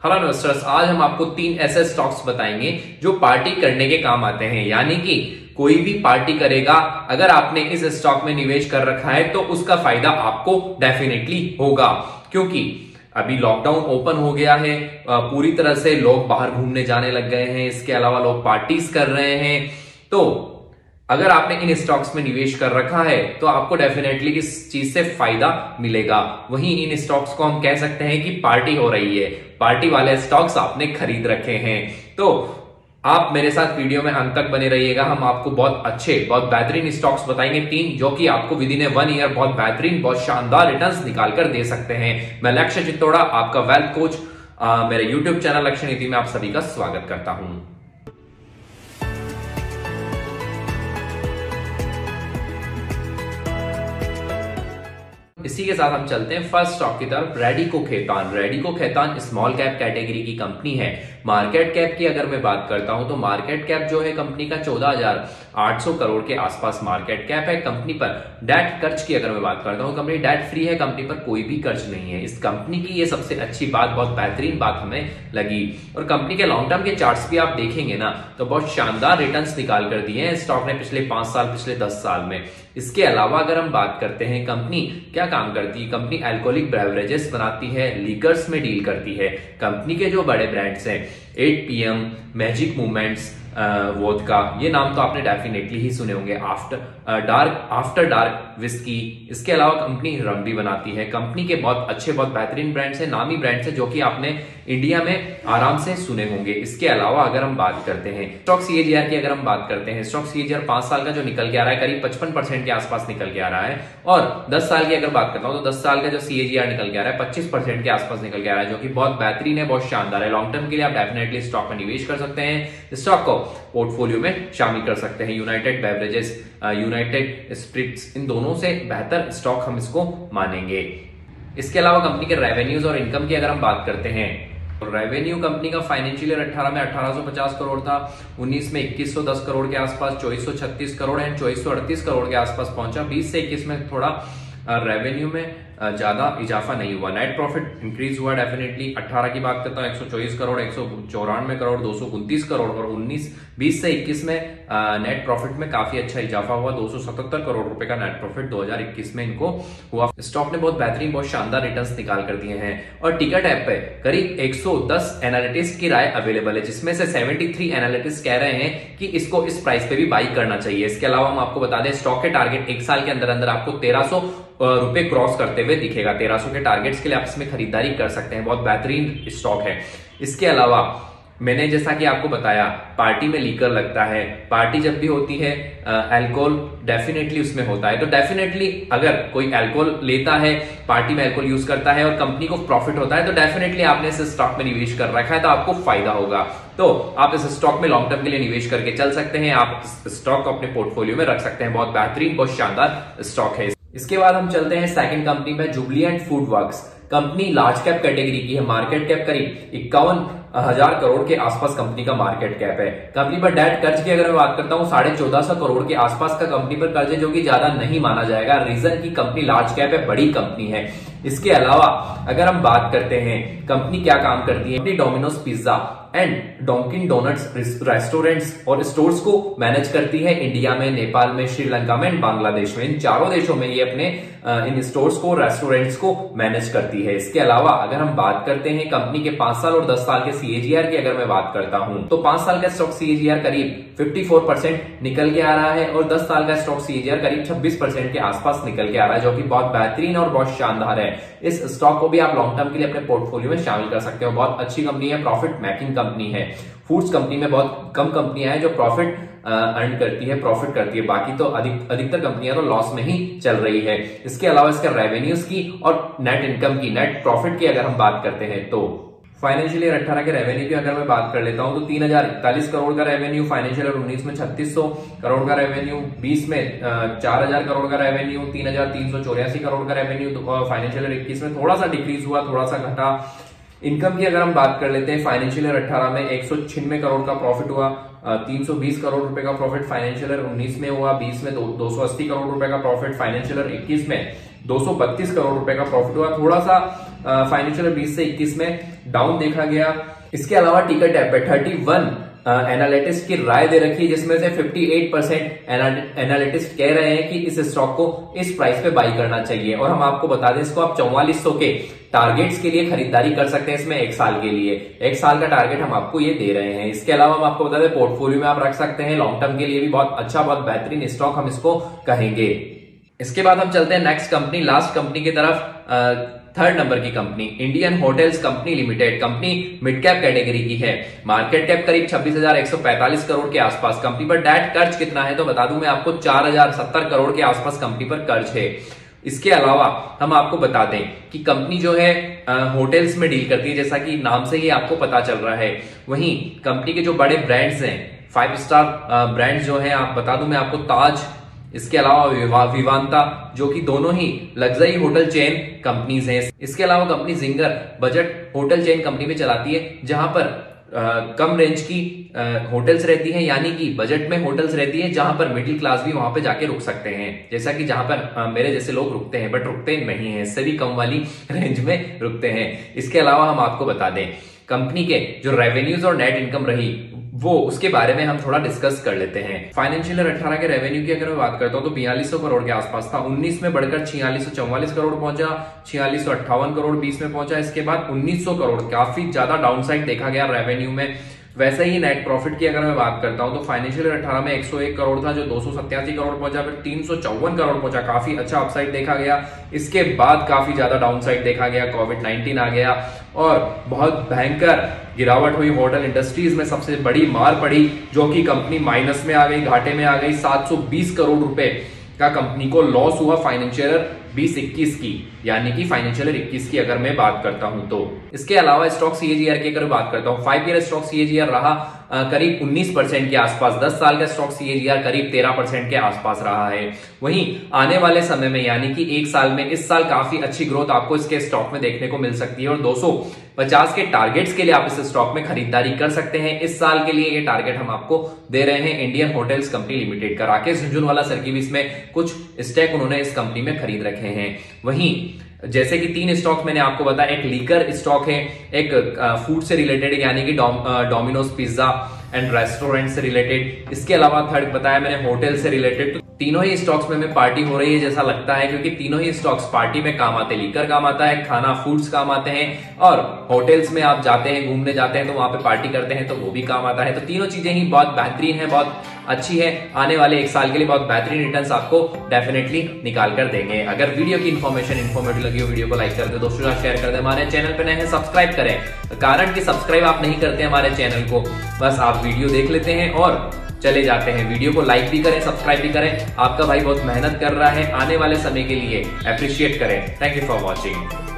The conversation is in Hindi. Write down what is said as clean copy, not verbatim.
हेलो इन्वेस्टर्स, आज हम आपको 3 ऐसे स्टॉक्स बताएंगे जो पार्टी करने के काम आते हैं। यानी कि कोई भी पार्टी करेगा, अगर आपने इस स्टॉक में निवेश कर रखा है तो उसका फायदा आपको डेफिनेटली होगा। क्योंकि अभी लॉकडाउन ओपन हो गया है, पूरी तरह से लोग बाहर घूमने जाने लग गए हैं, इसके अलावा लोग पार्टीज कर रहे हैं। तो अगर आपने इन स्टॉक्स में निवेश कर रखा है तो आपको डेफिनेटली इस चीज से फायदा मिलेगा। वहीं इन स्टॉक्स को हम कह सकते हैं कि पार्टी हो रही है, पार्टी वाले स्टॉक्स आपने खरीद रखे हैं। तो आप मेरे साथ वीडियो में अंत तक बने रहिएगा। हम आपको बहुत अच्छे, बहुत बेहतरीन स्टॉक्स बताएंगे 3, जो कि आपको विद इन 1 ईयर बहुत बेहतरीन, बहुत शानदार रिटर्न्स निकाल कर दे सकते हैं। मैं लक्ष्य चित्तोड़ा, आपका वेल्थ कोच, मेरे यूट्यूब चैनल लक्ष्य नीति में आप सभी का स्वागत करता हूं। इसी के साथ हम चलते हैं फर्स्ट स्टॉक की तरफ, Radico Khaitan. Radico Khaitan small cap category की कंपनी है। मार्केट कैप की अगर मैं बात करता हूं तो मार्केट कैप जो है कंपनी का 14,800 करोड़ के आसपास मार्केट कैप है। कंपनी पर डेट कर्ज की अगर मैं बात करता हूं, कंपनी डेट फ्री है, कंपनी पर कोई भी कर्ज नहीं है। इस कंपनी की ये सबसे अच्छी बात, बहुत बेहतरीन बात हमें लगी। और कंपनी के लॉन्ग टर्म के चार्ट्स भी आप देखेंगे ना तो बहुत शानदार रिटर्न्स निकाल कर दिए हैं स्टॉक ने पिछले 5 साल, पिछले 10 साल में। इसके अलावा अगर हम बात करते हैं कंपनी क्या काम करती है, कंपनी अल्कोहलिक बेवरेजेस बनाती है, लीकर्स में डील करती है। कंपनी के जो बड़े ब्रांड्स हैं 8 PM, मैजिक मूवमेंट्स, वोदका, ये नाम तो आपने डेफिनेटली ही सुने होंगे। After dark whisky. इसके अलावा कंपनी रम भी बनाती है। कंपनी के बहुत अच्छे, बहुत बेहतरीन ब्रांड्स हैं, नामी ब्रांड्स हैं, जो कि आपने इंडिया में आराम से सुने होंगे। इसके अलावा अगर हम बात करते हैं स्टॉक CAGR की, अगर हम बात करते हैं स्टॉक CAGR 5 साल का जो निकल के आ रहा है, करीब 55% के आसपास निकल के आ रहा है। और 10 साल की अगर बात करता हूं तो 10 साल का जो CAGR निकल के आ रहा है 25% के आसपास निकल के आ रहा है, जो कि बहुत बेहतरीन है, बहुत शानदार है। लॉन्ग टर्म के लिए आप डेफिनेटली स्टॉक में निवेश कर सकते हैं, स्टॉक को पोर्टफोलियो में शामिल कर सकते हैं। यूनाइटेड बेवरेजेस, यूनाइटेड स्पिरिट्स, इन दोनों से बेहतर स्टॉक हम इसको मानेंगे। इसके अलावा कंपनी के रेवेन्यूज और इनकम की अगर हम बात करते हैं तो रेवेन्यू कंपनी का फाइनेंशियल ईयर 18 में 1850 करोड़ था, 19 में 2110 करोड़ के आसपास 2436 करोड़ एंड 2438 करोड़ के आसपास पहुंचा। 20 से 21 में थोड़ा रेवेन्यू में ज्यादा इजाफा नहीं हुआ। नेट प्रॉफिट इंक्रीज हुआ डेफिनेटली। 18 की बात करता हूं 124 करोड़, 194 करोड़, 229 करोड़, और 20 से 21 में नेट प्रॉफिट में काफी अच्छा इजाफा हुआ। 277 करोड़ रुपए का नेट प्रॉफिट 2021 में इनको हुआ। स्टॉक ने बहुत बेहतरीन, बहुत शानदार रिटर्न्स निकाल कर दिए हैं। और टिकट ऐप पे करीब 110 एनालिटिस्ट की राय अवेलेबल है, जिसमें से 73 एनालिटिस्ट कह रहे हैं कि इसको इस प्राइस पे भी बाई करना चाहिए। इसके अलावा हम आपको बता दें स्टॉक के टारगेट 1 साल के अंदर अंदर आपको 1300 रुपए क्रॉस करते हुए दिखेगा। 1300 के टारगेट्स के लिए आप इसमें खरीदारी कर सकते हैं, बहुत बेहतरीन स्टॉक है। इसके अलावा मैंने जैसा कि आपको बताया, पार्टी में लीकर लगता है, पार्टी जब भी होती है अल्कोहल डेफिनेटली उसमें होता है। तो डेफिनेटली अगर कोई अल्कोहल लेता है, पार्टी में अल्कोहल यूज करता है और कंपनी को प्रॉफिट होता है, तो डेफिनेटली आपने इस स्टॉक में निवेश कर रखा है तो आपको फायदा होगा। तो आप इस स्टॉक में लॉन्ग टर्म के लिए निवेश करके चल सकते हैं, आप इस स्टॉक को अपने पोर्टफोलियो में रख सकते हैं। बहुत बेहतरीन, बहुत शानदार स्टॉक है। इसके बाद हम चलते हैं सेकंड कंपनी में, Jubilant Food Works. Company large cap category की है, मार्केट कैप करीब 51,000 करोड़ के आसपास कंपनी का मार्केट कैप है। कंपनी पर डेट कर्ज की अगर मैं बात करता हूं 1450 करोड़ के आसपास का कंपनी पर कर्ज है, जो कि ज्यादा नहीं माना जाएगा। रीजन की कंपनी लार्ज कैप है, बड़ी कंपनी है। इसके अलावा अगर हम बात करते हैं कंपनी क्या काम करती है, company Domino's pizza and Dunkin Donuts restaurants और स्टोर्स को मैनेज करती है इंडिया में, नेपाल में, श्रीलंका में, बांग्लादेश में। इन 4 देशों में ये अपने इन स्टोर्स को, रेस्टोरेंट्स को मैनेज करती है। इसके अलावा अगर हम बात करते हैं कंपनी के 5 साल और 10 साल के CAGR की अगर मैं बात करता हूं तो 5 साल का स्टॉक CAGR करीब 54% निकल के आ रहा है और 10 साल का स्टॉक CAGR करीब 26% के आसपास निकल के आ रहा है, जो कि बहुत बेहतरीन और बहुत शानदार है। इस स्टॉक को भी आप लॉन्ग टर्म के लिए अपने पोर्टफोलियो में शामिल कर सकते हो। बहुत अच्छी कंपनी है, प्रॉफिट मेकिंग कंपनी है। फूड्स कंपनी में बहुत कम कंपनियां हैं जो प्रॉफिट अर्न करती है, प्रॉफिट करती है, बाकी तो अधिकतर कंपनियां तो लॉस में ही चल रही है। इसके अलावा इसके रेवेन्यूज की और नेट इनकम की, नेट प्रॉफिट की अगर हम बात करते हैं तो फाइनेंशियल ईयर 18 के रेवेन्यू की अगर मैं बात कर लेता हूं तो 3041 करोड़ का रेवेन्यू, फाइनेंशियल ईयर 19 में 3600 करोड़ का रेवेन्यू, 20 में 4000 करोड़ का रेवेन्यू, 3384 करोड़ का रेवेन्यू, फाइनेंशियल ईयर 21 में थोड़ा सा डिक्रीज हुआ, थोड़ा सा घटा। इनकम की अगर हम बात कर लेते हैं, फाइनेंशियल ईयर 18 में 196 करोड़ का प्रॉफिट हुआ, 320 करोड़ रुपए का प्रॉफिट फाइनेंशियल ईयर 19 में हुआ, 20 में 280 करोड़ रुपए का प्रॉफिट, फाइनेंशियल ईयर 21 में 232 करोड़ रुपए का प्रॉफिट हुआ। थोड़ा सा फाइनेंशियल 20 से 21 में डाउन देखा गया। इसके अलावा टिकट ऐप पे 31 एनालिटिस्ट की राय दे रखी है, जिसमें से 58% एनालिटिस्ट कह रहे हैं कि इस स्टॉक को इस प्राइस पे बाई करना चाहिए। और हम आपको बता दें, इसको आप 4400 के टारगेट्स के लिए खरीदारी कर सकते हैं इसमें 1 साल के लिए। 1 साल का टारगेट हम आपको ये दे रहे हैं। इसके अलावा हम आपको बता दें, पोर्टफोलियो में आप रख सकते हैं, लॉन्ग टर्म के लिए भी बहुत अच्छा, बहुत बेहतरीन स्टॉक हम इसको कहेंगे। इसके बाद हम चलते हैं नेक्स्ट कंपनी, लास्ट कंपनी की तरफ। 3rd नंबर की company Indian hotels company limited. Company mid cap category की है। मार्केट कैप करीब 26,145 करोड़ के आसपास। कंपनी पर डेट कर्ज कितना है तो बता दूं मैं आपको, 4,070 करोड़ के आसपास कंपनी पर कर्ज है। इसके अलावा हम आपको बता दें कि कंपनी जो है होटल्स में डील करती है, जैसा कि नाम से ही आपको पता चल रहा है। वहीं कंपनी के जो बड़े ब्रांड्स हैं, 5 स्टार ब्रांड्स जो हैं, आप बता दूं मैं आपको, ताज, इसके अलावा विवांता, जो कि दोनों ही लग्जरी होटल चेन कंपनीज हैं। इसके अलावा company ginger budget hotel chain company में चलाती है, जहां पर कम रेंज की होटल्स रहती हैं, यानी कि बजट में होटल्स रहती है, जहां पर मिडिल क्लास भी वहां पे जाके रुक सकते हैं, जैसा कि जहां पर मेरे जैसे लोग रुकते हैं, बट रुकते नहीं हैं, इससे भी कम वाली रेंज में रुकते हैं। इसके अलावा हम आपको बता दें, कंपनी के जो रेवेन्यूज और नेट इनकम रही वो उसके बारे में हम थोड़ा डिस्कस कर लेते हैं। फाइनेंशियल ईयर 18 के रेवेन्यू की अगर मैं बात करता हूं तो 4200 करोड़ के आसपास था। 19 में बढ़कर 4644 करोड़ पहुंचा, 4658 करोड़ 20 में पहुंचा। इसके बाद 1900 करोड़, काफी ज्यादा डाउनसाइड देखा गया रेवेन्यू में। वैसे ही नेट प्रॉफिट की अगर मैं बात करता हूं तो फाइनेंशियल ईयर 18 में 101 करोड़ था, जो 287 करोड़ पहुंचा, फिर 354 करोड़ पहुंचा। काफी अच्छा अपसाइड देखा गया। इसके बाद काफी ज्यादा डाउनसाइड देखा गया, कोविड-19 आ गया और बहुत भयंकर गिरावट हुई। होटल इंडस्ट्रीज में सबसे बड़ी मार पड़ी, जो कि कंपनी माइनस में आ गई, घाटे में आ गई। 720 करोड़ रुपए का कंपनी को लॉस हुआ फाइनेंशियल ईयर 20-21 की, यानी कि फाइनेंशियल ईयर 21 की अगर मैं बात करता हूं तो। इसके अलावा स्टॉक सीएजीआर की अगर बात करता हूं, 5 ईयर स्टॉक सीएजीआर रहा करीब 19% के आसपास। 10 साल का स्टॉक सीएजीआर करीब 13% के आसपास रहा है। वहीं आने वाले समय में, यानी कि 1 साल में, इस साल काफी अच्छी ग्रोथ आपको इसके स्टॉक में देखने को मिल सकती है और 250 के टारगेट्स के लिए आप इस स्टॉक में खरीदारी कर सकते हैं। इस साल के लिए ये टारगेट हम आपको दे रहे हैं इंडियन होटल्स कंपनी लिमिटेड का। राकेश झुनझुनवाला सर की भी इसमें कुछ स्टेक उन्होंने इस कंपनी में खरीद रखे हैं। वहीं जैसे कि 3 स्टॉक मैंने आपको बताया, एक लीकर स्टॉक है, एक फूड से रिलेटेड यानी कि डोमिनोज पिज्जा एंड रेस्टोरेंट से रिलेटेड, इसके अलावा 3rd बताया मैंने होटल से रिलेटेड। तीनों ही स्टॉक्स में पार्टी हो रही है जैसा लगता है, क्योंकि तीनों ही स्टॉक्स पार्टी में काम आते हैं। लीकर काम आता है, खाना फूड्स काम आते हैं, और होटल्स में आप जाते हैं, घूमने जाते हैं तो वहां पे पार्टी करते हैं तो वो भी काम आता है। तो तीनों चीजें ही बहुत बेहतरीन है, बहुत अच्छी है। आने वाले 1 साल के लिए बहुत बेहतरीन रिटर्न्स आपको डेफिनेटली निकाल कर देंगे। अगर वीडियो की इन्फॉर्मेशन इन्फॉर्मेटिव लगी हो, वीडियो को लाइक कर दे, दोस्तों के साथ शेयर कर दे। हमारे चैनल पे नए हैं, सब्सक्राइब करें। कारण कि सब्सक्राइब आप नहीं करते हमारे चैनल को, बस आप वीडियो देख लेते हैं और चले जाते हैं। वीडियो को लाइक भी करें, सब्सक्राइब भी करें। आपका भाई बहुत मेहनत कर रहा है, आने वाले समय के लिए अप्रिशिएट करें। Thank you for watching.